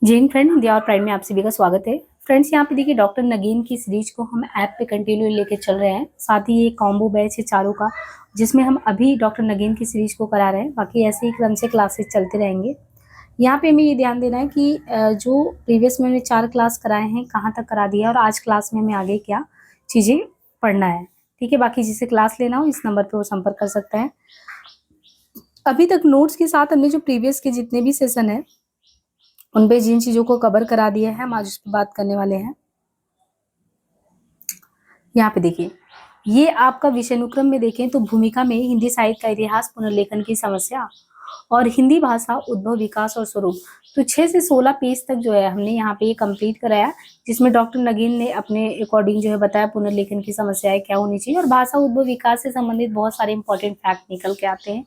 जय हिंद फ्रेंड, हिंदी और प्राइड में आप सभी का स्वागत है। फ्रेंड्स, यहाँ पे देखिए डॉक्टर नगीन की सीरीज को हम ऐप पे कंटिन्यू लेके चल रहे हैं। साथ ही ये कॉम्बो बैच है चारों का, जिसमें हम अभी डॉक्टर नगीन की सीरीज को करा रहे हैं। बाकी ऐसे ही क्रम से क्लासेस चलते रहेंगे। यहाँ पे हमें ये ध्यान देना है कि जो प्रीवियस में हमने 4 क्लास कराए हैं कहाँ तक करा दिया और आज क्लास में हमें आगे क्या चीज़ें पढ़ना है। ठीक है, बाकी जिसे क्लास लेना हो इस नंबर पर वो संपर्क कर सकता है। अभी तक नोट्स के साथ हमने जो प्रीवियस के जितने भी सेशन है उन पे जिन चीजों को कवर करा दिया है हम आज उस पर बात करने वाले हैं। यहाँ पे देखिए, ये आपका विषय अनुक्रम में देखें तो भूमिका में हिंदी साहित्य का इतिहास, पुनर्लेखन की समस्या और हिंदी भाषा, उद्भव, विकास और स्वरूप। तो 6 से 16 पेज तक जो है हमने यहाँ पे ये कंप्लीट कराया, जिसमें डॉक्टर नगीन ने अपने अकॉर्डिंग जो है बताया पुनर्लेखन की समस्याएं क्या होनी चाहिए और भाषा, उद्भव, विकास से संबंधित बहुत सारे इंपॉर्टेंट फैक्ट निकल के आते हैं।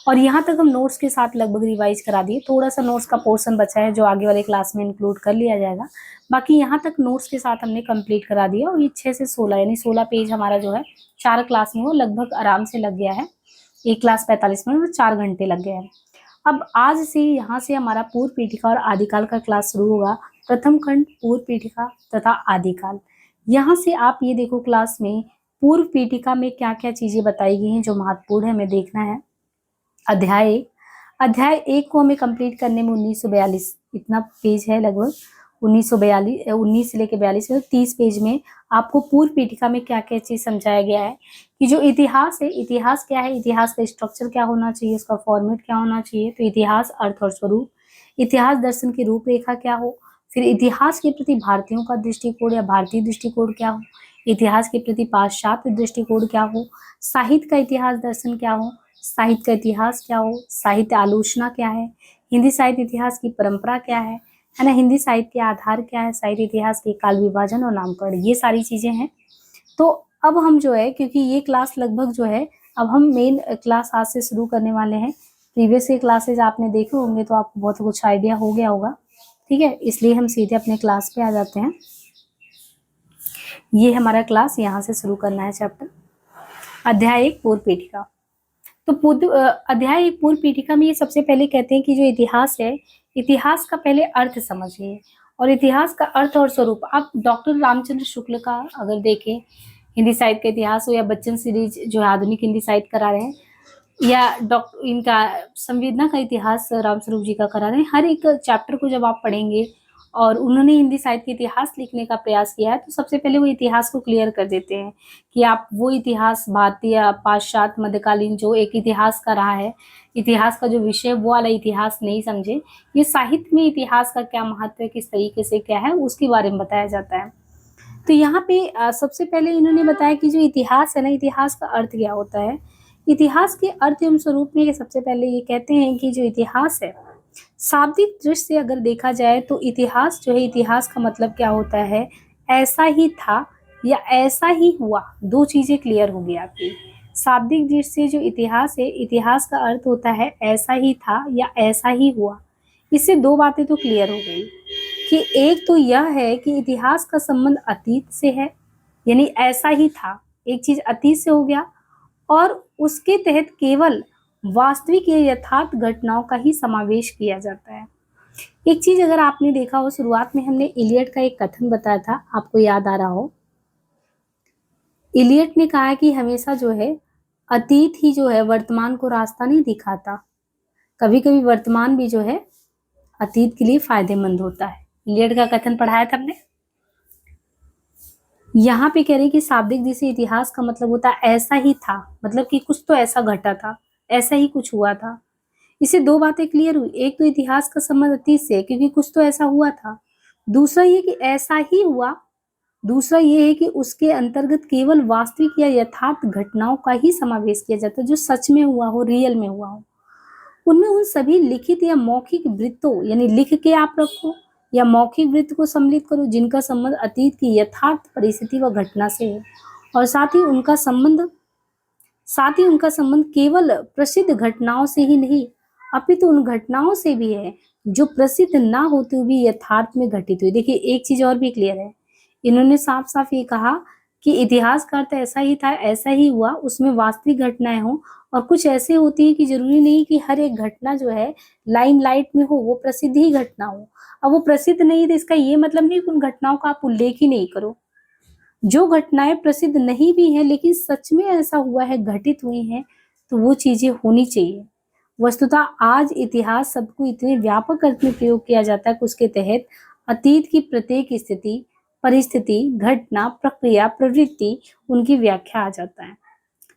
और यहाँ तक हम नोट्स के साथ लगभग रिवाइज करा दिए। थोड़ा सा नोट्स का पोर्शन बचा है जो आगे वाले क्लास में इंक्लूड कर लिया जाएगा। बाकी यहाँ तक नोट्स के साथ हमने कंप्लीट करा दिया और ये 6 से 16 यानी 16 पेज हमारा जो है 4 क्लास में वो लगभग आराम से लग गया है। एक क्लास 45 मिनट में 4 घंटे लग गए हैं। अब आज से यहाँ से हमारा पूर्व पीठिका और आदिकाल का क्लास शुरू होगा। प्रथम खंड पूर्व पीठिका तथा आदिकाल। यहाँ से आप ये देखो क्लास में पूर्व पीठिका में क्या क्या चीजें बताई गई हैं जो महत्वपूर्ण है हमें देखना है। अध्याय एक को हमें कंप्लीट करने में 1942 इतना पेज है, लगभग 19 से लेकर 42 में 30 पेज में आपको पूर्व पीठिका में क्या क्या चीज समझाया गया है कि जो इतिहास है, इतिहास क्या है, इतिहास का स्ट्रक्चर क्या होना चाहिए, उसका फॉर्मेट क्या होना चाहिए। तो इतिहास, अर्थ और स्वरूप, इतिहास दर्शन की रूपरेखा क्या हो, फिर इतिहास के प्रति भारतीयों का दृष्टिकोण या भारतीय दृष्टिकोण क्या हो, इतिहास के प्रति पाश्चात्य दृष्टिकोण क्या हो, साहित्य का इतिहास दर्शन क्या हो, साहित्य का इतिहास क्या हो, साहित्य आलोचना क्या है, हिंदी साहित्य इतिहास की परंपरा क्या है ना, हिंदी साहित्य के आधार क्या है, साहित्य इतिहास के काल विभाजन और नामकरण, ये सारी चीजें हैं। तो अब हम जो है, क्योंकि ये क्लास लगभग जो है अब हम मेन क्लास आज से शुरू करने वाले हैं। प्रीवियस के क्लासेज आपने देखे होंगे तो आपको बहुत कुछ आइडिया हो गया होगा। ठीक है, इसलिए हम सीधे अपने क्लास पे आ जाते हैं। ये हमारा क्लास यहाँ से शुरू करना है चैप्टर अध्याय 1 पूर्व पीठिका। तो अध्याय 1 पूर्व पीठिका में ये सबसे पहले कहते हैं कि जो इतिहास है, इतिहास का पहले अर्थ समझिए और इतिहास का अर्थ और स्वरूप। आप डॉक्टर रामचंद्र शुक्ल का अगर देखें, हिंदी साहित्य का इतिहास हो या बच्चन सीरीज जो है आधुनिक हिंदी साहित्य करा रहे हैं, या डॉक्टर इनका संवेदना का इतिहास रामस्वरूप जी का करा रहे हैं, हर एक चैप्टर को जब आप पढ़ेंगे और उन्होंने हिंदी साहित्य के इतिहास लिखने का प्रयास किया है तो सबसे पहले वो इतिहास को क्लियर कर देते हैं कि आप वो इतिहास भारतीय, पाश्चात्य, मध्यकालीन जो एक इतिहास का रहा है, इतिहास का जो विषय वो वाला इतिहास नहीं समझे। ये साहित्य में इतिहास का क्या महत्व है, किस तरीके से क्या है, उसके बारे में बताया जाता है। तो यहाँ पे सबसे पहले इन्होंने बताया कि जो इतिहास है ना, इतिहास का अर्थ क्या होता है। इतिहास के अर्थ एवं स्वरूप में सबसे पहले ये कहते हैं कि जो इतिहास है, शाब्दिक दृष्टि से अगर देखा जाए तो इतिहास जो है, इतिहास का मतलब क्या होता है, ऐसा ही था या ऐसा ही हुआ। दो चीजें क्लियर होगी आपकी। शाब्दिक दृष्टि से जो इतिहास है, इतिहास का अर्थ होता है ऐसा ही था या ऐसा ही हुआ। इससे दो बातें तो क्लियर हो गई कि एक तो यह है कि इतिहास का संबंध अतीत से है, यानी ऐसा ही था, एक चीज अतीत से हो गया और उसके तहत केवल वास्तविक या यथार्थ घटनाओं का ही समावेश किया जाता है। एक चीज अगर आपने देखा हो, शुरुआत में हमने इलियट का एक कथन बताया था, आपको याद आ रहा हो। इलियट ने कहा कि हमेशा जो है अतीत ही जो है वर्तमान को रास्ता नहीं दिखाता, कभी कभी वर्तमान भी जो है अतीत के लिए फायदेमंद होता है। इलियट का कथन पढ़ाया था हमने। यहाँ पे कह रहे हैं कि शाब्दिक दृष्टि इतिहास का मतलब होता है ऐसा ही था, मतलब कि कुछ तो ऐसा घटा था, ऐसा ही कुछ हुआ था। इससे दो बातें क्लियर हुई, एक तो इतिहास का संबंध अतीत से क्योंकि कुछ तो ऐसा हुआ था, दूसरा ये कि ऐसा ही हुआ, दूसरा ये है कि उसके अंतर्गत केवल वास्तविक या यथार्थ घटनाओं का ही समावेश किया जाता है, जो सच में हुआ हो, रियल में हुआ हो। उनमें उन सभी लिखित या मौखिक वृत्तों, यानी लिख के आप रखो या मौखिक वृत्त को सम्मिलित करो, जिनका संबंध अतीत की यथार्थ परिस्थिति व घटना से है और साथ ही उनका संबंध केवल प्रसिद्ध घटनाओं से ही नहीं अपितु उन घटनाओं से भी है जो प्रसिद्ध ना होते हुए भी यथार्थ में घटित हुई। देखिए एक चीज और भी क्लियर है, इन्होंने साफ साफ ये कहा कि इतिहास का अर्थ ऐसा ही था, ऐसा ही हुआ, उसमें वास्तविक घटनाएं हो और कुछ ऐसे होती हैं कि जरूरी नहीं कि हर एक घटना जो है लाइमलाइट में हो, वो प्रसिद्ध ही घटना हो। अब वो प्रसिद्ध नहीं तो इसका ये मतलब नहीं कि उन घटनाओं का आप उल्लेख ही नहीं करो। जो घटनाएं प्रसिद्ध नहीं भी हैं लेकिन सच में ऐसा हुआ है, घटित हुई हैं, तो वो चीजें होनी चाहिए। वस्तुतः आज इतिहास शब्द को इतने व्यापक अर्थ में प्रयोग किया जाता है कि उसके तहत अतीत की प्रत्येक स्थिति, परिस्थिति, घटना, प्रक्रिया, प्रवृत्ति, उनकी व्याख्या आ जाता है।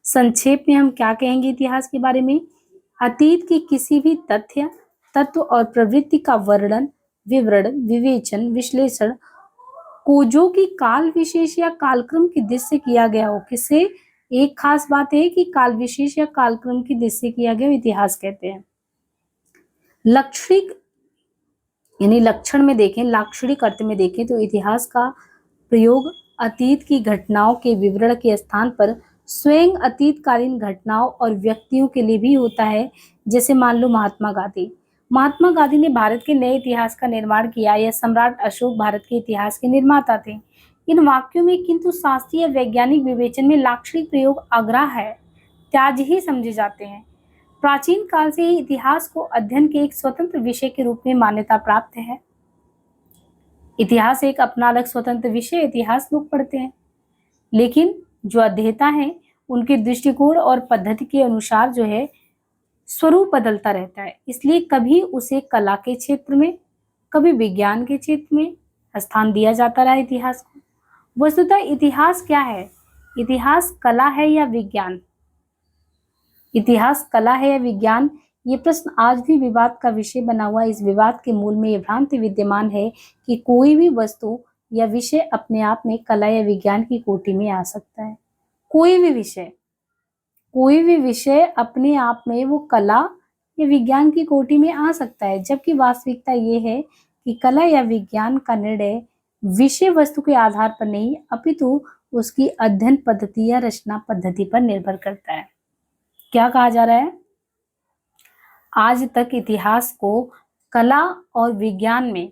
संक्षेप में हम क्या कहेंगे इतिहास के बारे में? अतीत की किसी भी तथ्य, तत्व और प्रवृत्ति का वर्णन, विवरण, विवेचन, विश्लेषण को जो कि काल विशेष या कालक्रम की दृष्टि से किया गया हो। किसे? एक खास बात है कि काल विशेष या कालक्रम की दृष्टि से किया गया इतिहास कहते हैं। लक्षणिक यानी लक्षण में देखें, लाक्षणिक अर्थ में देखें तो इतिहास का प्रयोग अतीत की घटनाओं के विवरण के स्थान पर स्वयं अतीतकालीन घटनाओं और व्यक्तियों के लिए भी होता है। जैसे मान लो महात्मा गांधी ने भारत के नए इतिहास का निर्माण किया, या सम्राट अशोक भारत के इतिहास के निर्माता थे। इन वाक्यों में किंतु शास्त्रीय वैज्ञानिक विवेचन में लाक्षणिक प्रयोग अग्राह्य है, त्याज्य ही समझे जाते हैं। प्राचीन काल से ही इतिहास को अध्ययन के एक स्वतंत्र विषय के रूप में मान्यता प्राप्त है। इतिहास एक अपना अलग स्वतंत्र विषय, इतिहास लोग पढ़ते हैं, लेकिन जो अध्येता हैं उनके दृष्टिकोण और पद्धति के अनुसार जो है स्वरूप बदलता रहता है। इसलिए कभी उसे कला के क्षेत्र में, कभी विज्ञान के क्षेत्र में स्थान दिया जाता रहा इतिहास को। वस्तुतः इतिहास क्या है? इतिहास कला है या विज्ञान? इतिहास कला है या विज्ञान, ये प्रश्न आज भी विवाद का विषय बना हुआ है। इस विवाद के मूल में ये भ्रांति विद्यमान है कि कोई भी वस्तु या विषय अपने आप में कला या विज्ञान की कोटि में आ सकता है। कोई भी विषय अपने आप में वो कला या विज्ञान की कोटि में आ सकता है, जबकि वास्तविकता ये है कि कला या विज्ञान का निर्णय विषय वस्तु के आधार पर नहीं, अपितु उसकी अध्ययन पद्धति या रचना पद्धति पर निर्भर करता है। क्या कहा जा रहा है? आज तक इतिहास को कला और विज्ञान में,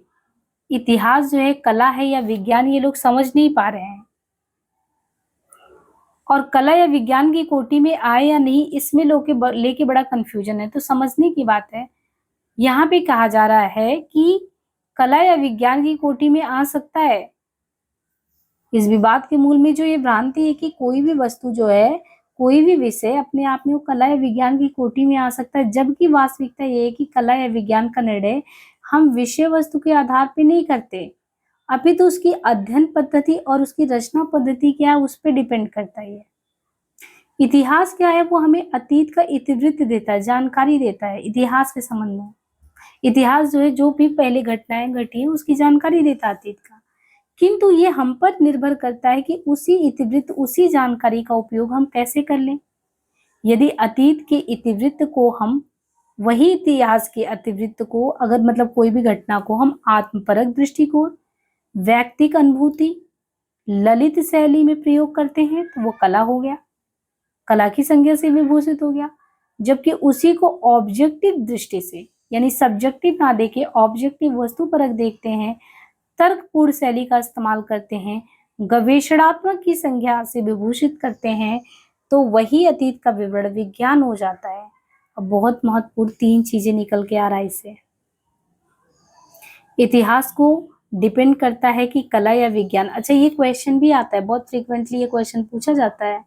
इतिहास जो है कला है या विज्ञान, ये लोग समझ नहीं पा रहे हैं। और कला या विज्ञान की कोटि में आए या नहीं, इसमें लेके बड़ा कंफ्यूजन है। तो समझने की बात है, यहाँ पे कहा जा रहा है कि कला या विज्ञान की कोटि में आ सकता है। इस विवाद के मूल में जो ये भ्रांति है कि कोई भी वस्तु जो है, कोई भी विषय अपने आप में वो कला या विज्ञान की कोटि में आ सकता है, जबकि वास्तविकता ये है कि कला या विज्ञान का निर्णय हम विषय वस्तु के आधार पर नहीं करते, अभी तो उसकी अध्ययन पद्धति और उसकी रचना पद्धति क्या है उस पर डिपेंड करता है। इतिहास क्या है? वो हमें अतीत का इतिवृत्त देता है, जानकारी देता है इतिहास के संबंध में। इतिहास जो है जो भी पहले घटनाएं घटी है उसकी जानकारी देता है अतीत का, किंतु ये हम पर निर्भर करता है कि उसी इतिवृत्त, उसी जानकारी का उपयोग हम कैसे कर लें। यदि अतीत के इतिवृत्त को हम, वही इतिहास के इतिवृत्त को, अगर मतलब कोई भी घटना को हम आत्मपरक दृष्टिकोण, व्यक्तिक अनुभूति, ललित शैली में प्रयोग करते हैं तो वो कला हो गया, कला की संज्ञा से विभूषित हो गया। जबकि उसी को ऑब्जेक्टिव दृष्टि से, यानी सब्जेक्टिव ना देके ऑब्जेक्टिव वस्तुपरक देखते हैं, तर्कपूर्ण शैली का इस्तेमाल करते हैं, गवेषणात्मक की संज्ञा से विभूषित करते हैं, तो वही अतीत का विवरण विज्ञान हो जाता है। अब बहुत महत्वपूर्ण 3 चीजें निकल के आ रहा है इससे। इतिहास को डिपेंड करता है कि कला या विज्ञान। अच्छा, ये क्वेश्चन भी आता है, बहुत फ्रीक्वेंटली ये क्वेश्चन पूछा जाता है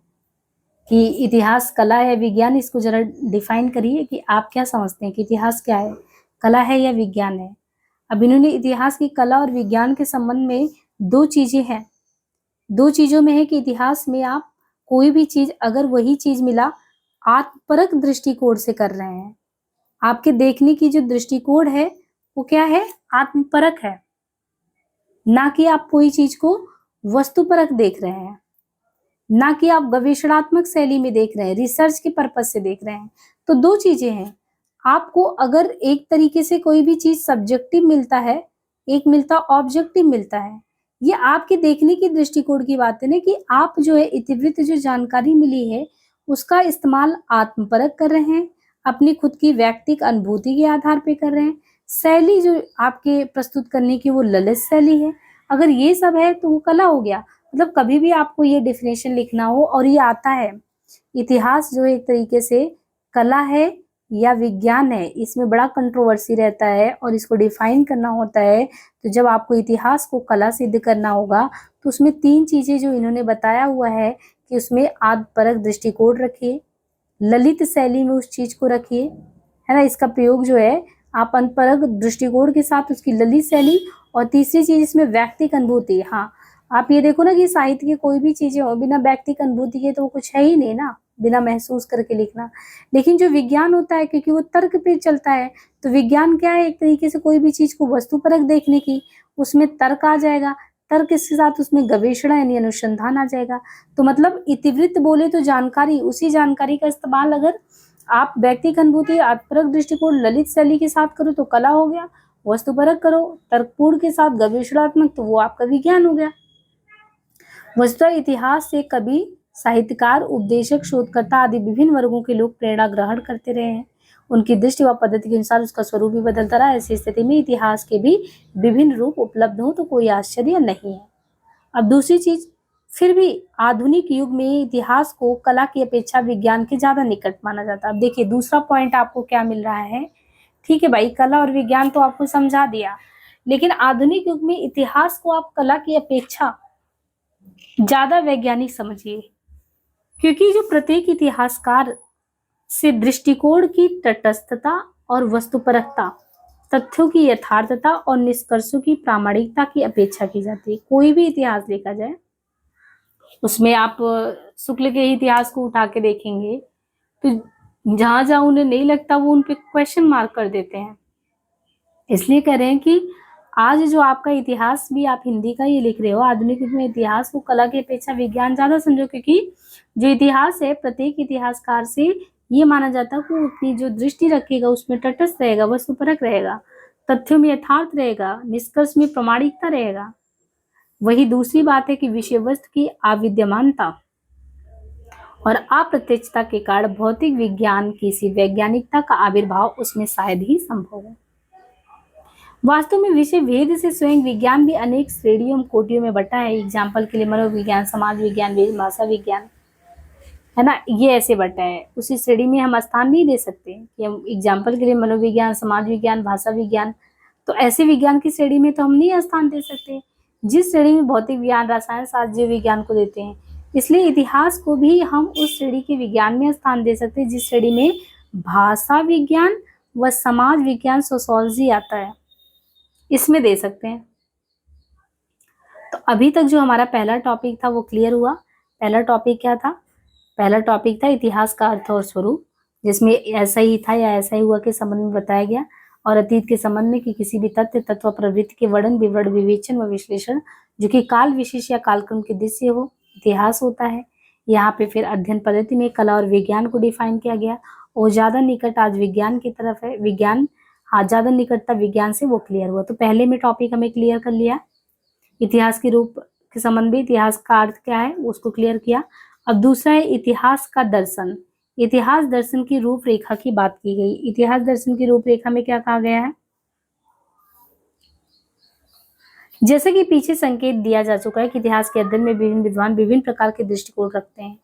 कि इतिहास कला है विज्ञान, इसको जरा डिफाइन करिए कि आप क्या समझते हैं कि इतिहास क्या है, कला है या विज्ञान है। अब इन्होंने इतिहास की कला और विज्ञान के संबंध में 2 चीजें हैं। 2 चीजों में है कि इतिहास में आप कोई भी चीज, अगर वही चीज मिला आत्मपरक दृष्टिकोण से कर रहे हैं, आपके देखने की जो दृष्टिकोण है वो क्या है? आत्मपरक है, ना कि आप कोई चीज को वस्तुपरक देख रहे हैं, ना कि आप गवेषणात्मक शैली में देख रहे हैं, रिसर्च के पर्पज से देख रहे हैं। तो 2 चीजें हैं। आपको अगर एक तरीके से कोई भी चीज सब्जेक्टिव मिलता है, एक मिलता ऑब्जेक्टिव मिलता है, ये आपके देखने की दृष्टिकोण की बात है ना, कि आप जो है इतिवृत्त जो जानकारी मिली है उसका इस्तेमाल आत्मपरक कर रहे हैं, अपनी खुद की व्यक्तिक अनुभूति के आधार पे कर रहे हैं। शैली जो आपके प्रस्तुत करने की वो ललित शैली है। अगर ये सब है तो वो कला हो गया। कभी भी आपको ये डिफिनेशन लिखना हो और ये आता है, इतिहास जो है एक तरीके से कला है या विज्ञान है, इसमें बड़ा कंट्रोवर्सी रहता है और इसको डिफाइन करना होता है। तो जब आपको इतिहास को कला सिद्ध करना होगा तो उसमें 3 चीजें जो इन्होंने बताया हुआ है कि उसमें आदपरक दृष्टिकोण रखिए, ललित शैली में उस चीज को रखिए, है ना। इसका प्रयोग जो है आप अंतपरक दृष्टिकोण के साथ उसकी ललित शैली, और तीसरी चीज इसमें व्यक्तिक अनुभूति। हाँ, आप ये देखो ना कि साहित्य की कोई भी चीजें हो बिना व्यक्तिक अनुभूति के तो वो कुछ है ही नहीं ना, बिना महसूस करके लिखना। लेकिन जो विज्ञान होता है, क्योंकि वो तर्क पे चलता है, तो विज्ञान क्या है, एक तरीके से कोई भी चीज को वस्तुपरक देखने की, उसमें तर्क आ जाएगा, तर्क के साथ उसमें गवेषणा यानी अनुसंधान आ जाएगा। तो मतलब इतिवृत्त बोले तो जानकारी, उसी जानकारी का इस्तेमाल अगर आप व्यक्तिक अनुभूति, आत्मपरक दृष्टिकोण, ललित शैली के साथ करो तो कला हो गया, वस्तुपरक करो तर्कपूर्ण के साथ गवेषणात्मक तो वो आपका विज्ञान हो गया। वस्तुतः इतिहास से कवि, साहित्यकार, उपदेशक, शोधकर्ता आदि विभिन्न वर्गों के लोग प्रेरणा ग्रहण करते रहे हैं। उनकी दृष्टि व पद्धति के अनुसार उसका स्वरूप भी बदलता रहा। ऐसी स्थिति में इतिहास के भी विभिन्न रूप उपलब्ध हो तो कोई आश्चर्य नहीं है। अब दूसरी चीज, फिर भी आधुनिक युग में इतिहास को कला की अपेक्षा विज्ञान के ज्यादा निकट माना जाता है। अब देखिए दूसरा पॉइंट आपको क्या मिल रहा है। ठीक है भाई, कला और विज्ञान तो आपको समझा दिया, लेकिन आधुनिक युग में इतिहास को आप कला की अपेक्षा ज्यादा वैज्ञानिक समझिए, क्योंकि जो प्रत्येक इतिहासकार से दृष्टिकोण की तटस्थता और वस्तुपरकता, तथ्यों की यथार्थता और निष्कर्षों की प्रामाणिकता की अपेक्षा की जाती है। कोई भी इतिहास देखा जाए उसमें आप शुक्ल के इतिहास को उठा के देखेंगे तो जहां जहां उन्हें नहीं लगता वो उन पे क्वेश्चन मार्क कर देते हैं। इसलिए कह रहे हैं कि आज जो आपका इतिहास भी आप हिंदी का ही लिख रहे हो, आधुनिक युग में इतिहास को कला की अपेक्षा विज्ञान ज्यादा समझो, क्योंकि जो इतिहास है प्रत्येक इतिहासकार से ये माना जाता है कि वो अपनी जो दृष्टि रखेगा उसमें तटस्थ रहेगा, वस्तुपरक रहेगा, तथ्यों में यथार्थ रहेगा, निष्कर्ष में प्रामाणिकता रहेगा। वही दूसरी बात है कि विषय वस्तु की अविद्यमानता और अप्रत्यक्षता के कारण भौतिक विज्ञान की सी वैज्ञानिकता का आविर्भाव उसमें शायद ही संभव है। वास्तव में विषय भेद से स्वयं विज्ञान भी अनेक श्रेणियों में कोटियों में बटा है। एग्जाम्पल के लिए मनोविज्ञान, समाज विज्ञान, भाषा विज्ञान, है ना, ये ऐसे बटा है। उसी श्रेणी में हम स्थान नहीं दे सकते कि हम एग्जाम्पल के लिए मनोविज्ञान, समाज विज्ञान, भाषा विज्ञान, तो ऐसे विज्ञान की श्रेणी में तो हम नहीं स्थान दे सकते जिस श्रेणी में भौतिक विज्ञान, रसायन शास्त्र, जीव विज्ञान को देते हैं। इसलिए इतिहास को भी हम उस श्रेणी के विज्ञान में स्थान दे सकते हैं जिस श्रेणी में भाषा विज्ञान व समाज विज्ञान, सोशियोलॉजी आता है, इसमें दे सकते हैं। तो अभी तक जो हमारा पहला टॉपिक था वो क्लियर हुआ। पहला टॉपिक क्या था? पहला टॉपिक था इतिहास का अर्थ और स्वरूप, जिसमें ऐसा ही था या ऐसा ही हुआ के संबंध में बताया गया, और अतीत के संबंध में कि किसी भी तथ्य, तत्व, प्रवृत्ति के वर्णन, विवरण, विवेचन व विश्लेषण जो कि काल विशेष या कालक्रम के दृश्य हो, इतिहास होता है। यहाँ पे फिर अध्ययन पद्धति में कला और विज्ञान को डिफाइन किया गया, और ज्यादा निकट आज विज्ञान की तरफ है। विज्ञान, हाँ, ज्यादा निकटता विज्ञान से, वो क्लियर हुआ। तो पहले में टॉपिक हमें क्लियर कर लिया, इतिहास के रूप के संबंध में इतिहास का अर्थ क्या है उसको क्लियर किया। अब दूसरा है इतिहास का दर्शन। इतिहास दर्शन की रूपरेखा की बात की गई। इतिहास दर्शन की रूपरेखा में क्या कहा गया है? जैसे कि पीछे संकेत दिया जा चुका है कि इतिहास के अध्ययन में विभिन्न विद्वान विभिन्न प्रकार के दृष्टिकोण रखते हैं,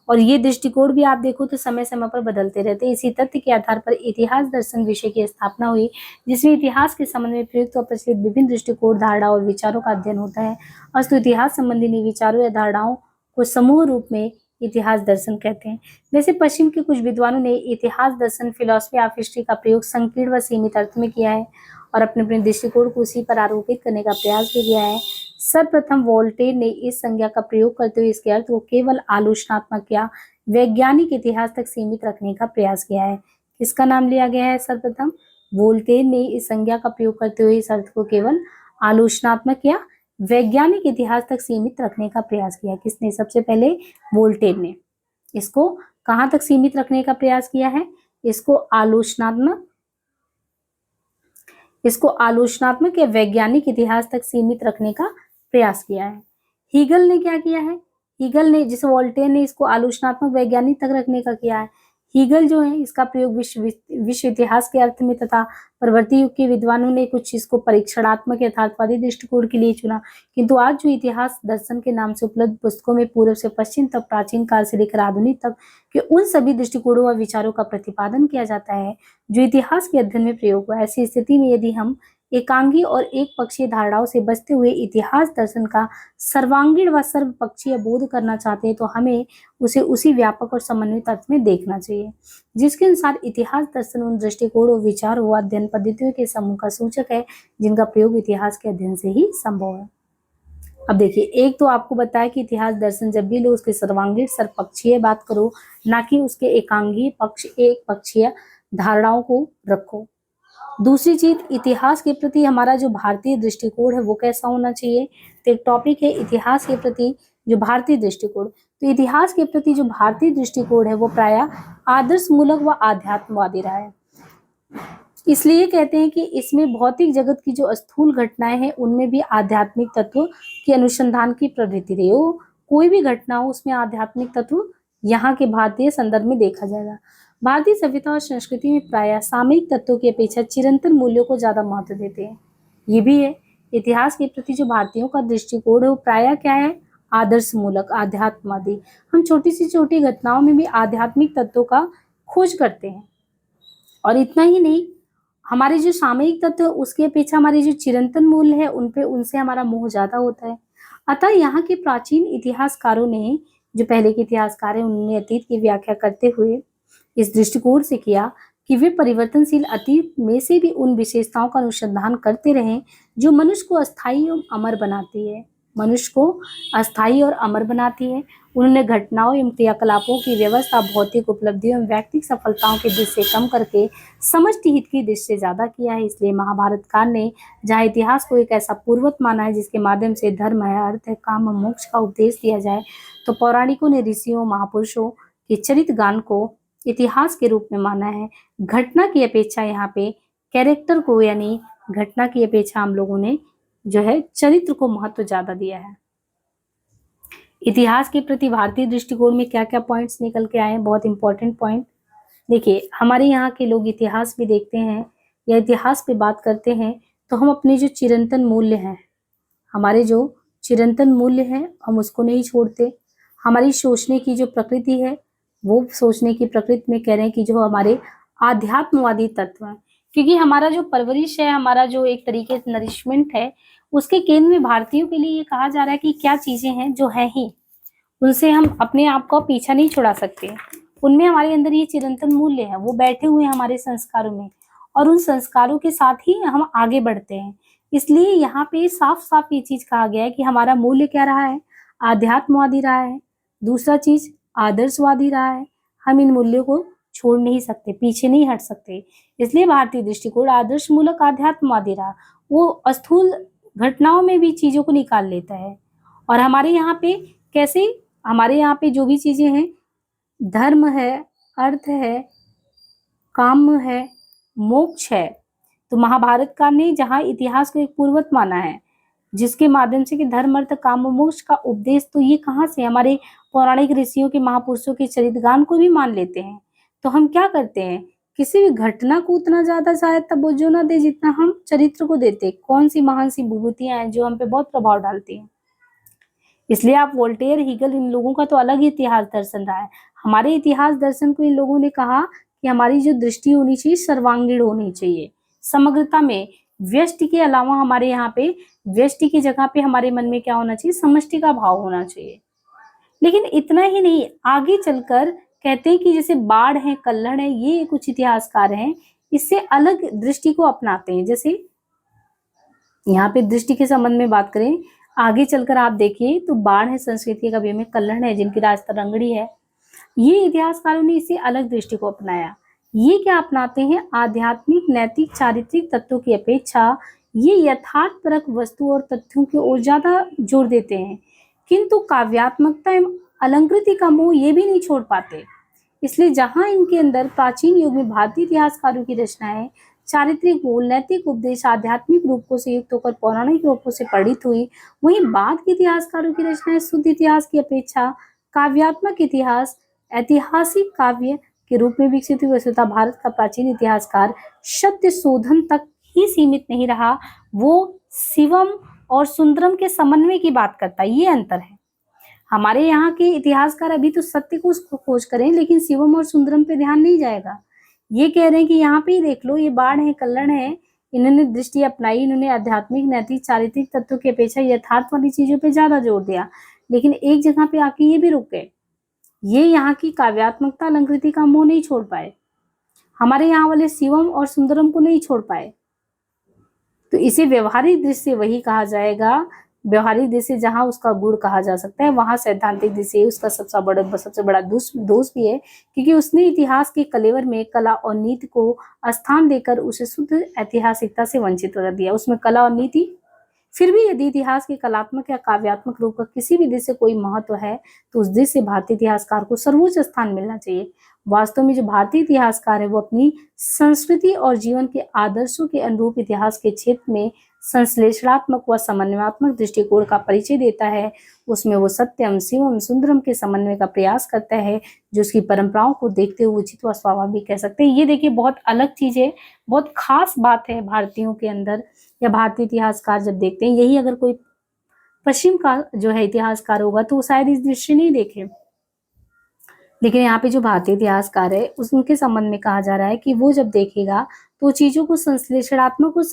और ये दृष्टिकोण भी आप देखो तो समय समय पर बदलते रहते हैं। इसी तथ्य के आधार पर इतिहास दर्शन विषय की स्थापना हुई, जिसमें इतिहास के संबंध में प्रयुक्त और प्रचलित विभिन्न दृष्टिकोण, धारणा और विचारों का अध्ययन होता है। अस्तु इतिहास संबंधी विचारों या धारणाओं को समूह रूप में इतिहास दर्शन कहते हैं। वैसे पश्चिम के कुछ विद्वानों ने इतिहास दर्शन, फिलॉसफी ऑफ हिस्ट्री का प्रयोग संकीर्ण व सीमित अर्थ में किया है और अपने अपने दृष्टिकोण को उसी पर आरोपित करने का प्रयास भी किया है। सर्वप्रथम वोल्टेयर ने इस संज्ञा का प्रयोग करते हुए इसके अर्थ को केवल आलोचनात्मक या वैज्ञानिक इतिहास तक सीमित रखने का प्रयास किया है। किसका नाम लिया गया है? सर्वप्रथम वोल्टेयर ने इस संज्ञा का प्रयोग करते हुए इस अर्थ को केवल आलोचनात्मक या वैज्ञानिक इतिहास तक सीमित रखने का प्रयास किया। किसने? सबसे पहले वोल्टेयर ने। इसको कहाँ तक सीमित रखने का प्रयास किया है? इसको आलोचनात्मक या वैज्ञानिक इतिहास तक सीमित रखने का प्रयास किया है। हीगल ने क्या किया है? हीगल ने, जिसे वोल्टेयर ने इसको आलोचनात्मक वैज्ञानिक तक रखने का किया है, हीगल जो है इसका प्रयोग विश्व इतिहास के अर्थ में तथा परवर्ती युग के विद्वानों ने कुछ इसको परीक्षणात्मक यथार्थवादी दृष्टिकोण के लिए चुना, किंतु आज जो इतिहास दर्शन के नाम से उपलब्ध पुस्तकों में पूर्व से पश्चिम तक, प्राचीन काल से लेकर आधुनिक तक के उन सभी दृष्टिकोणों व विचारों का प्रतिपादन किया जाता है जो इतिहास के अध्ययन में प्रयोग हुआ। ऐसी स्थिति में यदि हम एकांगी और एक पक्षीय धारणाओं से बचते हुए इतिहास दर्शन का सर्वांगीण व सर्वपक्षीय बोध करना चाहते हैं तो हमें उसे उसी व्यापक और समन्वित अर्थ में देखना चाहिए जिसके अनुसार इतिहास दर्शन उन दृष्टिकोणों, विचारों व अध्ययन पद्धतियों के समूह का सूचक है जिनका प्रयोग इतिहास के अध्ययन से ही संभव है। अब देखिए, एक तो आपको बताया कि इतिहास दर्शन जब भी लो उसके सर्वांगीण सर्वपक्षीय बात करो, ना कि उसके एकांगी पक्ष एक पक्षीय धारणाओं को रखो। दूसरी चीज, इतिहास के प्रति हमारा जो भारतीय दृष्टिकोण है वो कैसा होना चाहिए। तो एक टॉपिक है इतिहास के प्रति जो भारतीय दृष्टिकोण। तो इतिहास के प्रति जो भारतीय दृष्टिकोण है वो प्रायः आदर्श मूलक व आध्यात्मवादी रहा है। इसलिए कहते हैं कि इसमें भौतिक जगत की जो स्थूल घटनाएं हैं उनमें भी आध्यात्मिक तत्व के अनुसंधान की प्रवृत्ति रही हो। कोई भी घटना हो उसमें आध्यात्मिक तत्व यहाँ के भारतीय संदर्भ में देखा जाएगा। भारतीय सभ्यता और संस्कृति में प्रायः सामयिक तत्वों की अपेक्षा चिरंतन मूल्यों को ज्यादा महत्व देते हैं। ये भी है, इतिहास के प्रति जो भारतीयों का दृष्टिकोण है वो प्रायः क्या है, आदर्श मूलक, आध्यात्मवादी। हम छोटी से छोटी घटनाओं में भी आध्यात्मिक तत्वों का खोज करते हैं। और इतना ही नहीं, हमारे जो सामयिक तत्व उसकी अपेक्षा हमारे जो चिरंतन मूल्य है उनसे हमारा मोह ज्यादा होता है। अतः यहाँ के प्राचीन इतिहासकारों ने, जो पहले के इतिहासकार हैं, उन्होंने अतीत की व्याख्या करते हुए इस दृष्टिकोण से किया कि वे परिवर्तनशील अतीत में से भी उन विशेषताओं का अनुसंधान करते रहें जो मनुष्य को अस्थायी और अमर बनाती है, उन्होंने घटनाओं एवं क्रियाकलापों की व्यवस्था भौतिक उपलब्धियों एवं व्यक्तिगत सफलताओं की दृष्टि से कम करके समष्टि हित की दृष्टि से ज्यादा किया है। इसलिए महाभारत काल ने जहाँ इतिहास को एक ऐसा पूर्वत माना है जिसके माध्यम से धर्म है, अर्थ है, काम और मोक्ष का उपदेश दिया जाए, तो पौराणिकों ने ऋषियों महापुरुषों के चरित्र गान को इतिहास के रूप में माना है। घटना की अपेक्षा यहाँ पे कैरेक्टर को, यानी घटना की अपेक्षा हम लोगों ने जो है चरित्र को महत्व ज्यादा दिया है। इतिहास के प्रति भारतीय दृष्टिकोण में क्या क्या पॉइंट्स निकल के आए हैं, बहुत इंपॉर्टेंट पॉइंट। देखिए, हमारे यहाँ के लोग इतिहास भी देखते हैं या इतिहास पे बात करते हैं तो हम अपने जो चिरंतन मूल्य हैं, हमारे जो चिरंतन मूल्य हैं हम उसको नहीं छोड़ते। हमारी सोचने की जो प्रकृति है वो सोचने की प्रकृति में कह रहे हैं कि जो हमारे आध्यात्मवादी तत्व हैं, क्योंकि हमारा जो परवरिश है, हमारा जो एक तरीके से नरिशमेंट है, उसके केंद्र में भारतीयों के लिए ये कहा जा रहा है कि क्या चीजें हैं जो है ही, उनसे हम अपने आप को पीछा नहीं छुड़ा सकते। उनमें हमारे अंदर ये चिरंतन मूल्य है, वो बैठे हुए हैं हमारे संस्कारों में, और उन संस्कारों के साथ ही हम आगे बढ़ते हैं। इसलिए यहाँ पे साफ साफ ये चीज कहा गया है कि हमारा मूल्य क्या रहा है, आध्यात्मवादी रहा है। दूसरा चीज आदर्शवादी रहा है। हम इन मूल्यों को छोड़ नहीं सकते, पीछे नहीं हट सकते। इसलिए भारतीय दृष्टिकोण आदर्श मूलक आध्यात्मवादी रहा। वो स्थूल घटनाओं में भी चीजों को निकाल लेता है। और हमारे यहाँ पे कैसे, हमारे यहाँ पे जो भी चीजें हैं, धर्म है, अर्थ है, काम है, मोक्ष है, तो महाभारत काल ने जहाँ इतिहास को एक पूर्वत माना है जिसके माध्यम से कि धर्म, अर्थ, काम और मोक्ष का उपदेश, तो ये कहाँ से, हमारे पौराणिक ऋषियों के, महापुरुषों के चरित्रगान को भी मान लेते हैं। तो हम क्या करते हैं, किसी भी घटना को उतना ज्यादा शायद तवज्जो ना दे जितना हम चरित्र को देते। कौन सी महान सी विभूतियां हैं जो हम पे बहुत प्रभाव डालती हैं। इसलिए आप वोल्टेयर, हीगल, इन लोगों का तो अलग ही इतिहास दर्शन रहा है। हमारे इतिहास दर्शन को इन लोगों ने कहा कि हमारी जो दृष्टि होनी चाहिए सर्वांगीण होनी चाहिए, समग्रता में। व्यष्टि के अलावा हमारे यहाँ पे व्यष्टि की जगह पे हमारे मन में क्या होना चाहिए, समष्टि का भाव होना चाहिए। लेकिन इतना ही नहीं, आगे चलकर कहते हैं कि जैसे बाढ़ है, कल्हड़ है, ये कुछ इतिहासकार हैं, इससे अलग दृष्टि को अपनाते हैं। जैसे यहाँ पे दृष्टि के संबंध में बात करें, आगे चलकर आप देखिए तो बाढ़ है संस्कृति का कवि में, कल्हड़ है जिनकी राजता रंगड़ी है, ये इतिहासकारों ने इससे अलग दृष्टि को अपनाया। ये क्या अपनाते हैं, आध्यात्मिक, नैतिक, चारित्रिक तत्वों की अपेक्षा ये यथार्थपरक वस्तु और तथ्यों की ओर ज्यादा जोर देते हैं, किंतु काव्यात्मकता एवं अलंकृति का मोह ये भी नहीं छोड़ पाते। इसलिए जहां इनके अंदर प्राचीन युग में भारतीय इतिहासकारों की रचनाएं चारित्रिक मूल, नैतिक उपदेश, आध्यात्मिक रूपों से युक्त होकर पौराणिक रूपों से पढ़ित हुई, वहीं बाद के इतिहासकारों की रचनाएं शुद्ध इतिहास की अपेक्षा काव्यात्मक इतिहास, ऐतिहासिक काव्य के रूप में विकसित हुई। वस्तुतः भारत का प्राचीन इतिहासकार सत्य शोधन तक ही सीमित नहीं रहा, वो शिवम और सुंदरम के समन्वय की बात करता है। ये अंतर है। हमारे यहाँ के इतिहासकार अभी तो सत्य को खोज करें, लेकिन शिवम और सुंदरम पे ध्यान नहीं जाएगा। ये कह रहे हैं कि यहाँ पे ही देख लो, ये बाण है, कल्लड़ है, इन्होंने दृष्टि अपनाई, इन्होंने आध्यात्मिक, नैतिक, चारित्रिक तत्वों की अपेक्षा यथार्थ वाली चीजों पे ज्यादा जोर दिया, लेकिन एक जगह पे आके ये भी रुक गए। ये यहाँ की काव्यात्मकता, अलंकृति का मोह नहीं छोड़ पाए। हमारे यहाँ वाले शिवम और सुंदरम को नहीं छोड़ पाए। तो इसे व्यवहारिक दृश्य वही कहा जाएगा, व्यवहारिक दृश्य जहां उसका गुण कहा जा सकता है, वहां सैद्धांतिक दृश्य उसका सबसे बड़ा दोष भी है, क्योंकि उसने इतिहास के कलेवर में कला और नीति को स्थान देकर उसे शुद्ध ऐतिहासिकता से वंचित कर दिया। उसमें कला और नीति, फिर भी यदि इतिहास के कलात्मक या काव्यात्मक रूप का किसी भी दृश्य कोई महत्व है, तो उस दृश्य भारतीय इतिहासकार को सर्वोच्च स्थान मिलना चाहिए। वास्तव में जो भारतीय इतिहासकार है, वो अपनी संस्कृति और जीवन के आदर्शों के अनुरूप इतिहास के क्षेत्र में संश्लेषणात्मक व समन्वयात्मक दृष्टिकोण का परिचय देता है। उसमें वो सत्यम, शिवम, सुंदरम के समन्वय का प्रयास करता है, जो उसकी परंपराओं को देखते हुए उचित व स्वाभाविक कह सकते हैं। ये देखिए, बहुत अलग चीज है, बहुत खास बात है भारतीयों के अंदर, या भारतीय इतिहासकार जब देखते हैं। यही अगर कोई पश्चिम का जो है इतिहासकार होगा, तो वो शायद इस दृष्टि नहीं देखे, लेकिन यहाँ पे जो भारतीय इतिहासकार है, उनके संबंध में कहा जा रहा है कि वो जब देखेगा तो चीजों को संश्लेषणात्मक और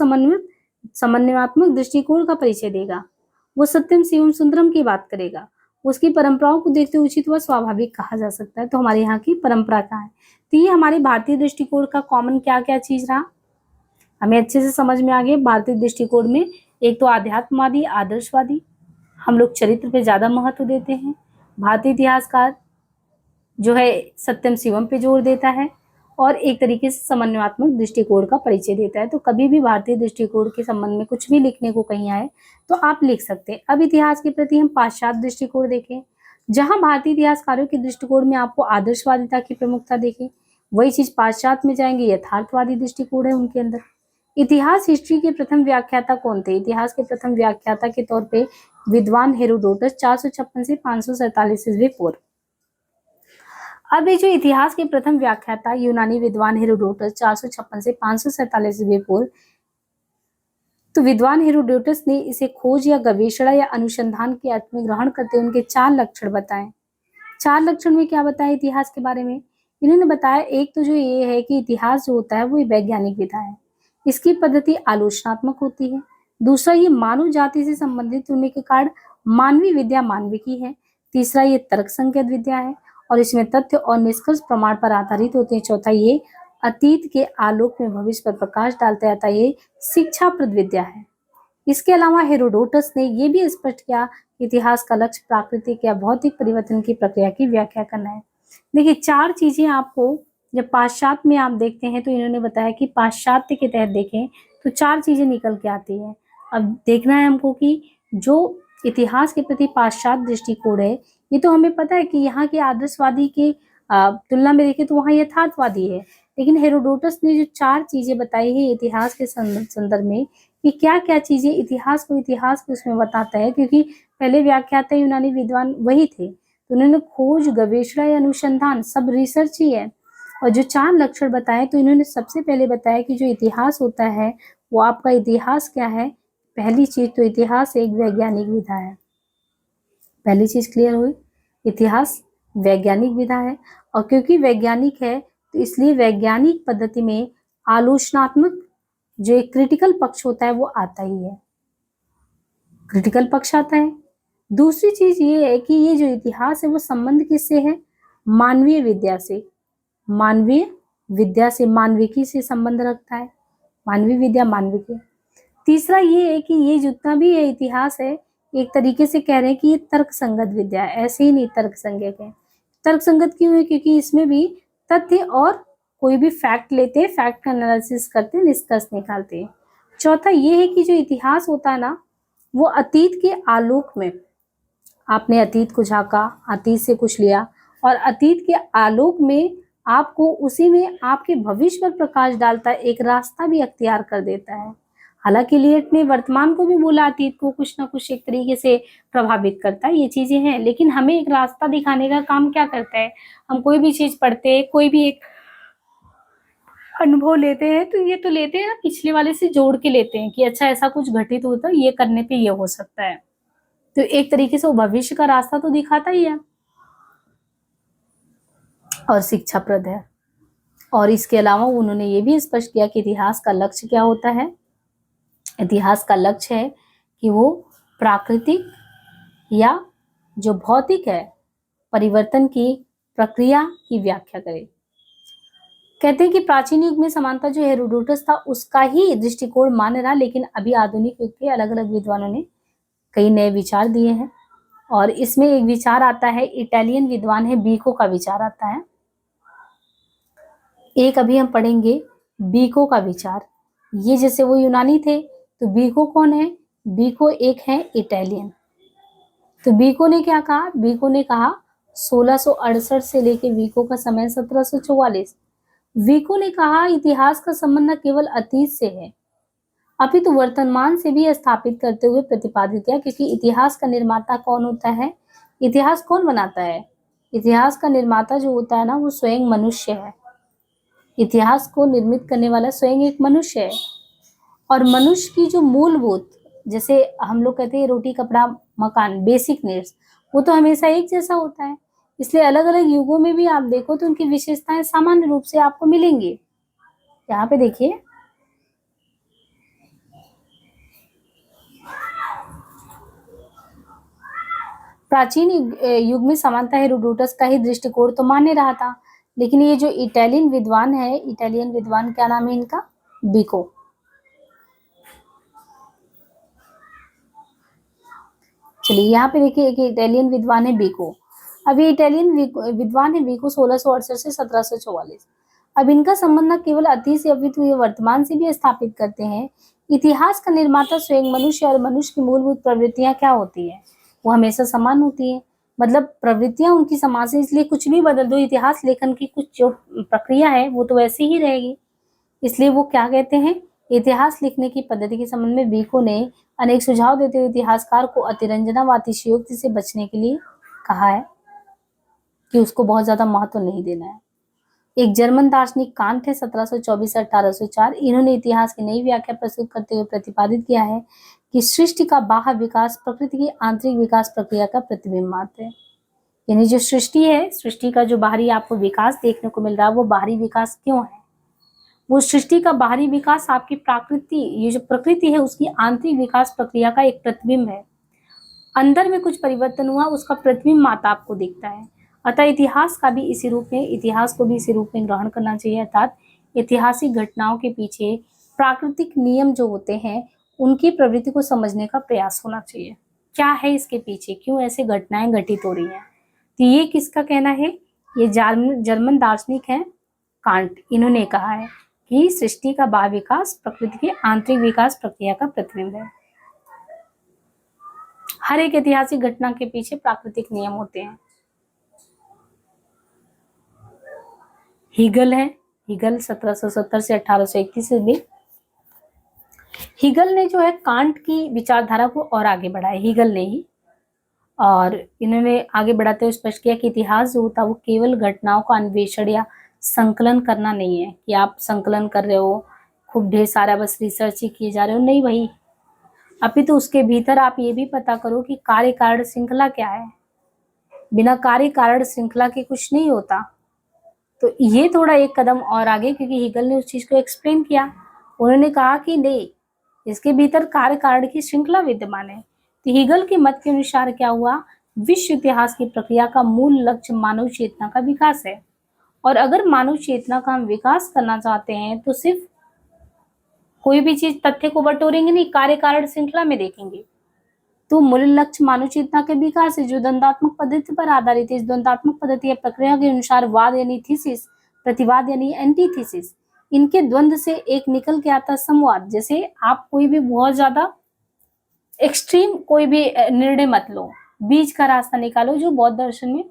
समन्वयात्मक दृष्टिकोण का परिचय देगा। वो सत्यम, शिवम, सुंदरम की बात करेगा, उसकी परंपराओं को देखते उचित व स्वाभाविक कहा जा सकता है। तो हमारे यहाँ की परंपरा क्या है, तो ये हमारे भारतीय दृष्टिकोण का कॉमन क्या क्या चीज रहा, हमें अच्छे से समझ में आ गया। भारतीय दृष्टिकोण में एक तो आध्यात्मवादी, आदर्शवादी, हम लोग चरित्र पे ज्यादा महत्व देते हैं। भारतीय इतिहासकार जो है सत्यम, शिवम पे जोर देता है, और एक तरीके से समन्वयात्मक दृष्टिकोण का परिचय देता है। तो कभी भी भारतीय दृष्टिकोण के संबंध में कुछ भी लिखने को कहीं आए तो आप लिख सकते हैं। अब इतिहास के प्रति हम पाश्चात्य दृष्टिकोण देखें, जहां भारतीय इतिहासकारों के दृष्टिकोण में आपको आदर्शवादिता की प्रमुखता देखें, वही चीज पाश्चात्य में जाएंगे, यथार्थवादी दृष्टिकोण है उनके अंदर। इतिहास हिस्ट्री के प्रथम व्याख्याता कौन थे? इतिहास के प्रथम व्याख्याता के तौर पे विद्वान हेरोडोटस 456 से 547 ईस्वी पूर्व। अब ये जो इतिहास के प्रथम व्याख्याता यूनानी विद्वान हेरोडोटस 456 से 547 ईस्वी पूर्व, तो विद्वान हेरोडोटस ने इसे खोज या गवेषणा या अनुसंधान के अर्थ में ग्रहण करते हुए उनके 4 लक्षण बताए। 4 लक्षण में क्या बताया इतिहास के बारे में? इन्होंने बताया, एक तो जो ये है कि इतिहास जो होता है वो वैज्ञानिक विधा है, इसकी पद्धति आलोचनात्मक होती है। दूसरा, ये मानव जाति से संबंधित होने के कारण मानवीय विद्या मानविकी है। तीसरा, ये तर्क संकेत विद्या है और इसमें तथ्य और निष्कर्ष प्रमाण पर आधारित होते हैं। चौथा, ये अतीत के आलोक में भविष्य पर प्रकाश डालता है, ये शिक्षाप्रद विद्या है। इसके अलावा हेरोडोटस ने यह भी स्पष्ट किया कि इतिहास का लक्ष्य प्राकृतिक या भौतिक परिवर्तन की प्रक्रिया की व्याख्या करना है। देखिए, 4 चीजें आपको जब पाश्चात्य में आप देखते हैं, तो इन्होंने बताया कि पाश्चात्य के तहत देखें तो 4 चीजें निकल के आती है। अब देखना है हमको कि जो इतिहास के प्रति पाश्चात्य दृष्टिकोण है, ये तो हमें पता है कि यहाँ के आदर्शवादी के तुलना में देखें तो वहाँ यथार्थवादी है, लेकिन हेरोडोटस ने जो 4 चीजें बताई है इतिहास के संदर्भ में, कि क्या क्या चीजें इतिहास को उसमें बताता है, क्योंकि पहले व्याख्याता यूनानी विद्वान वही थे, तो उन्होंने खोज, गवेषणा या अनुसंधान सब रिसर्च ही है। और जो 4 लक्षण बताए, तो इन्होंने सबसे पहले बताया कि जो इतिहास होता है वो आपका इतिहास क्या है। पहली चीज तो इतिहास एक वैज्ञानिक विधा है, पहली चीज क्लियर हुई, इतिहास वैज्ञानिक विधा है, और क्योंकि वैज्ञानिक है तो इसलिए वैज्ञानिक पद्धति में आलोचनात्मक जो एक क्रिटिकल पक्ष होता है वो आता ही है, क्रिटिकल पक्ष आता है। दूसरी चीज ये है कि ये जो इतिहास है वो संबंध किससे है? मानवीय विद्या से, मानवीय विद्या से, मानविकी से संबंध रखता है, मानवीय विद्या मानविकी। तीसरा ये है कि ये जितना भी है इतिहास है, एक तरीके से कह रहे हैं कि ये तर्क संगत विद्या है, ऐसे ही नहीं तर्क संगत है। तर्क संगत क्यों है? क्योंकि इसमें भी तथ्य और कोई भी फैक्ट लेते हैं, फैक्ट का एनालिसिस करते हैं, निष्कर्ष निकालते हैं। चौथा ये है कि जो इतिहास होता है ना, वो अतीत के आलोक में, आपने अतीत को झांका, अतीत से कुछ लिया, और अतीत के आलोक में आपको उसी में आपके भविष्य पर प्रकाश डालता है, एक रास्ता भी अख्तियार कर देता है। हालांकि लियट ने वर्तमान को भी बोला अतीत को कुछ ना कुछ एक तरीके से प्रभावित करता है, ये चीजें हैं, लेकिन हमें एक रास्ता दिखाने का काम क्या करता है, हम कोई भी चीज पढ़ते हैं, कोई भी एक अनुभव लेते हैं, तो ये तो लेते हैं ना पिछले वाले से जोड़ के लेते हैं कि अच्छा ऐसा कुछ घटित होता है, ये करने पे ये हो सकता है, तो एक तरीके से वो भविष्य का रास्ता तो दिखाता ही है और शिक्षाप्रद है। और इसके अलावा उन्होंने ये भी स्पष्ट किया कि इतिहास का लक्ष्य क्या होता है। इतिहास का लक्ष्य है कि वो प्राकृतिक या जो भौतिक है परिवर्तन की प्रक्रिया की व्याख्या करे। कहते हैं कि प्राचीन युग में समानता जो हेरोडोटस था उसका ही दृष्टिकोण मान्य रहा, लेकिन अभी आधुनिक युग के अलग अलग विद्वानों ने कई नए विचार दिए हैं। और इसमें एक विचार आता है, इटालियन विद्वान है बीको का विचार आता है। एक अभी हम पढ़ेंगे बीको का विचार। ये जैसे वो यूनानी थे, तो बीको कौन है? बीको एक है इटालियन। तो बीको ने क्या कहा? बीको ने कहा 1668 से लेके बीको का समय 1744। बीको ने कहा इतिहास का संबंध न केवल अतीत से है अपितु वर्तमान से भी स्थापित करते हुए प्रतिपादित किया, क्योंकि इतिहास का निर्माता कौन होता है? इतिहास कौन बनाता है? इतिहास का निर्माता जो होता है ना, वो स्वयं मनुष्य है। इतिहास को निर्मित करने वाला स्वयं एक मनुष्य है। और मनुष्य की जो मूलभूत, जैसे हम लोग कहते हैं रोटी कपड़ा मकान, बेसिक नीड्स, वो तो हमेशा एक जैसा होता है। इसलिए अलग अलग युगों में भी आप देखो तो उनकी विशेषताएं सामान्य रूप से आपको मिलेंगी। यहाँ पे देखिए, प्राचीन युग में समानता हेरोडोटस का ही दृष्टिकोण तो मान्य रहा था, लेकिन ये जो इटालियन विद्वान है, इटालियन विद्वान क्या नाम है इनका? बीको। चलिए यहाँ पे देखिए, एक इटालियन विद्वान है बीको। अब ये इटालियन विद्वान है बीको 1668 से 1744। अब इनका संबंध न केवल अतीत से अपितु ये वर्तमान से भी स्थापित करते हैं। इतिहास का निर्माता स्वयं मनुष्य और मनुष्य की मूलभूत प्रवृत्तियां क्या होती है? वो हमेशा समान होती है। मतलब प्रवृत्तियां उनकी समान से, इसलिए कुछ भी बदल दो, इतिहास लेखन की कुछ जो प्रक्रिया है वो तो वैसी ही रहेगी। इसलिए वो क्या कहते हैं, इतिहास लिखने की पद्धति के संबंध में बीको ने अनेक सुझाव देते हुए इतिहासकार को अतिरंजना व अतिशयोक्ति से बचने के लिए कहा है कि उसको बहुत ज्यादा महत्व नहीं देना है। एक जर्मन दार्शनिक कांट है 1724 से 1804, इन्होंने इतिहास की नई व्याख्या प्रस्तुत करते हुए प्रतिपादित किया है कि सृष्टि का बाह्य विकास प्रकृति की आंतरिक विकास प्रक्रिया का प्रतिबिंब मात्र है। यानी जो सृष्टि है, सृष्टि का जो बाहरी आपको विकास देखने को मिल रहा है, वो बाहरी विकास क्यों है? वो सृष्टि का बाहरी विकास आपकी प्राकृति, ये जो प्रकृति है उसकी आंतरिक विकास प्रक्रिया का एक प्रतिबिंब है। अंदर में कुछ परिवर्तन हुआ, उसका प्रतिबिंब मात्र आपको दिखता है। अतः इतिहास का भी इसी रूप में, इतिहास को भी इसी रूप में ग्रहण करना चाहिए, अर्थात ऐतिहासिक घटनाओं के पीछे प्राकृतिक नियम जो होते हैं उनकी प्रवृत्ति को समझने का प्रयास होना चाहिए। क्या है इसके पीछे, क्यों ऐसे घटनाएं घटित हो रही हैं? तो ये किसका कहना है? ये जर्मन दार्शनिक है कांट, इन्होंने कहा है कि सृष्टि का बाह्य विकास प्रकृति के आंतरिक विकास प्रक्रिया का प्रतिबिंब है। हर एक ऐतिहासिक घटना के पीछे प्राकृतिक नियम होते हैं। हीगल है, हीगल 1770 से 1831 भी। हीगल ने जो है कांट की विचारधारा को और आगे बढ़ाया, हीगल ने ही। और इन्होंने आगे बढ़ाते हुए स्पष्ट किया कि इतिहास जो होता है वो केवल घटनाओं का अन्वेषण या संकलन करना नहीं है, कि आप संकलन कर रहे हो, खूब ढेर सारा बस रिसर्च ही किए जा रहे हो, नहीं भाई। अभी तो उसके भीतर आप ये भी पता करो कि कार्य कारण श्रृंखला क्या है। बिना कार्य कारण श्रृंखला के कुछ नहीं होता। तो ये थोड़ा एक कदम और आगे, क्योंकि हीगल ने उस चीज को एक्सप्लेन किया। उन्होंने कहा कि नहीं, इसके भीतर कार्य कारण की श्रृंखला विद्यमान है। तो हीगल के मत के अनुसार क्या हुआ, विश्व इतिहास की प्रक्रिया का मूल लक्ष्य मानव चेतना का विकास है। और अगर मानव चेतना का हम विकास करना चाहते हैं तो सिर्फ कोई भी चीज तथ्य को बटोरेंगे नहीं, कार्य कारण श्रृंखला में देखेंगे। तो मूल लक्ष्य मानव चेतना के विकास है जो द्वंदात्मक पद्धति पर आधारित है। इस द्वंदात्मक पद्धति या प्रक्रिया के अनुसार वाद यानी थीसिस, प्रतिवाद यानी एंटीथीसिस, इनके द्वंद्व से एक निकल के आता संवाद। जैसे आप कोई भी बहुत ज्यादा एक्सट्रीम कोई भी निर्णय मत लो, बीच का रास्ता निकालो, जो बौद्ध दर्शन में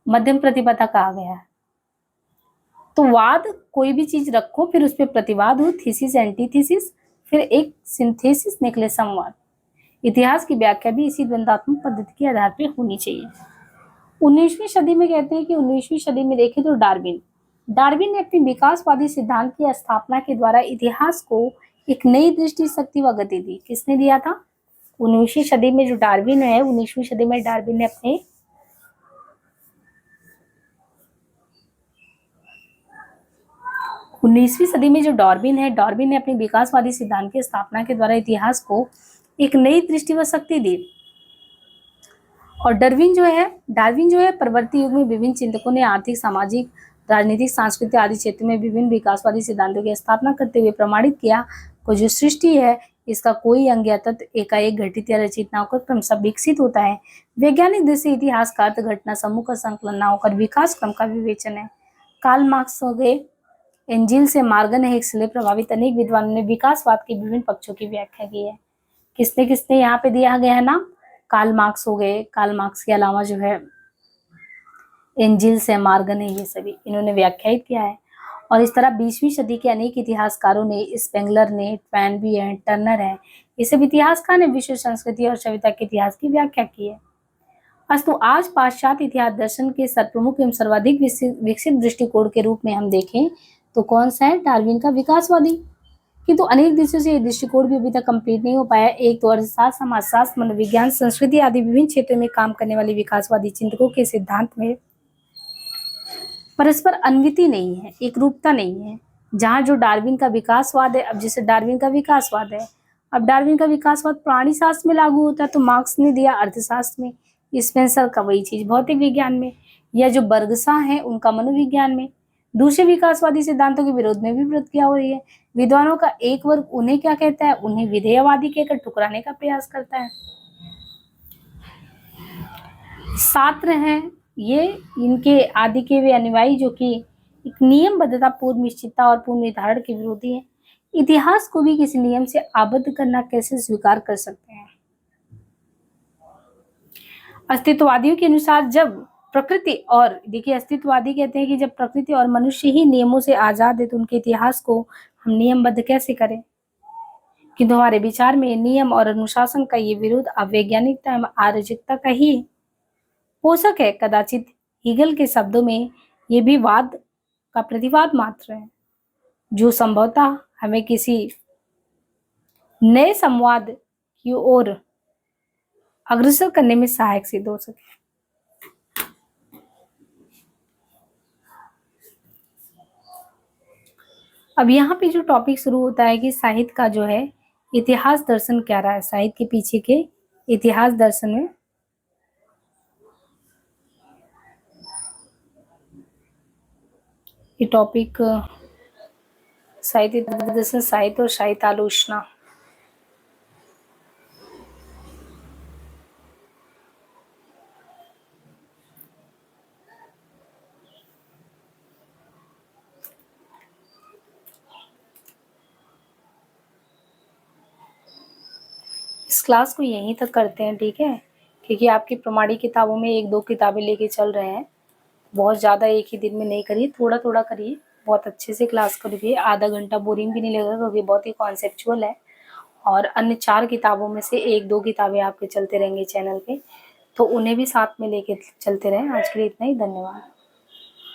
मध्यम प्रतिपदा कहा गया है। तो वाद कोई भी चीज रखो, फिर उस पर प्रतिवाद हो, थीसिस एंटीथीसिस, फिर एक सिंथेसिस निकले संवाद। इतिहास की व्याख्या भी इसी द्वंद्वात्मक पद्धति के आधार पर होनी चाहिए। 19वीं सदी में कहते हैं कि 19वीं सदी में देखें तो डार्विन ने अपनी विकासवादी सिद्धांत की स्थापना के द्वारा इतिहास को एक नई दृष्टि, शक्ति व गति दी। किसने दिया था? 19वीं सदी में जो डार्विन है, 19वीं सदी में डार्विन ने अपने 19वीं सदी में जो डार्विन है, डार्विन ने अपने विकासवादी सिद्धांत की स्थापना के द्वारा इतिहास को एक नई दृष्टि व शक्ति दी। और डार्विन जो है परवर्ती युग में विभिन्न चिंतकों ने आर्थिक, सामाजिक, राजनीतिक, सांस्कृतिक आदि क्षेत्र में विभिन्न विकासवादी सिद्धांतों की स्थापना करते हुए प्रमाणित किया कि जो सृष्टि है इसका कोई अंग या तत्व एकाएक घटित या रचित न होकर क्रमशः विकसित होता है। वैज्ञानिक दृष्टि इतिहास का अर्थ घटना समूह का संकलन न होकर विकास क्रम का विवेचन है। कार्ल मार्क्स हो गए, एंजिल से मार्गन हेक्सले प्रभावित अनेक विद्वानों ने विकासवाद के विभिन्न पक्षों की व्याख्या की है। किसने किसने यहाँ पे दिया गया है नाम? कार्ल मार्क्स हो गए। कार्ल मार्क्स के अलावा जो है एंजिल से मार्गन है, ये सभी इन्होंने व्याख्यायित किया है। और इस तरह 20वीं सदी के अनेक इतिहासकारों ने, स्पेंगलर ने, टैनबी है, टर्नर है, ये सब इतिहासकार ने विश्व संस्कृति और सभ्यता के इतिहास की व्याख्या की है। अस्तु आज पाश्चात्य इतिहास दर्शन के सर्वप्रमुख एवं सर्वाधिक विकसित दृष्टिकोण के रूप में हम देखें तो कौन सा है? डार्विन का विकासवादी। किंतु अनेक देशों से ये दृष्टिकोण भी अभी तक कंप्लीट नहीं हो पाया। एक तो अर्थशास्त्र, समाजशास्त्र, मनोविज्ञान, संस्कृति आदि विभिन्न क्षेत्रों में काम करने वाले विकासवादी चिंतकों के सिद्धांत में परस्पर अन्विति नहीं है, एक रूपता नहीं है। जहाँ जो डार्विन का विकासवाद है, अब जैसे डार्विन का विकासवाद है, अब डार्विन का विकासवाद प्राणी शास्त्र में लागू होता है तो मार्क्स ने दिया अर्थशास्त्र में, स्पेंसर का वही चीज भौतिक विज्ञान में, या जो बर्गसा है उनका मनोविज्ञान में। दूसरे विकासवादी सिद्धांतों के विरोध में भी प्रतिक्रिया हो रही है। विद्वानों का एक वर्ग उन्हें क्या कहता है? उन्हें विधेयवादी कहकर ठुकराने का प्रयास करता है। छात्र हैं ये, इनके आदि के वे अनुयायी जो कि एक नियमबद्धता, पूर्व निश्चितता और पूर्व निर्धारण के विरोधी हैं। इतिहास को भी किसी नियम से आबद्ध करना कैसे स्वीकार कर सकते हैं? अस्तित्ववादियों के अनुसार जब प्रकृति और, देखिए अस्तित्ववादी कहते हैं कि जब प्रकृति और मनुष्य ही नियमों से आजाद है तो उनके इतिहास को हम नियमबद्ध कैसे करें? किंतु हमारे विचार में नियम और अनुशासन का ये विरोध अवैज्ञानिकता एवं अराजकता का ही पोषक है। कदाचित हीगल के शब्दों में ये भी वाद का प्रतिवाद मात्र है, जो संभवतः हमें किसी नए संवाद की ओर अग्रसर करने में सहायक सिद्ध हो सके। अब यहाँ पे जो टॉपिक शुरू होता है कि साहित्य का जो है इतिहास दर्शन क्या रहा है, साहित्य के पीछे के इतिहास दर्शन में ये टॉपिक साहित्य दर्शन, साहित्य और साहित्य आलोचना। इस क्लास को यहीं तक करते हैं, ठीक है? क्योंकि आपकी प्रमाणिक किताबों में 1-2 किताबें लेके चल रहे हैं। बहुत ज़्यादा एक ही दिन में नहीं करिए, थोड़ा थोड़ा करिए, बहुत अच्छे से क्लास करिए। आधा घंटा बोरिंग भी नहीं लगेगा क्योंकि बहुत ही कॉन्सेप्चुअल है। और अन्य 4 किताबों में से 1-2 किताबें आपके चलते रहेंगे चैनल पे, तो उन्हें भी साथ में लेके चलते रहें। आज के लिए इतना ही, धन्यवाद।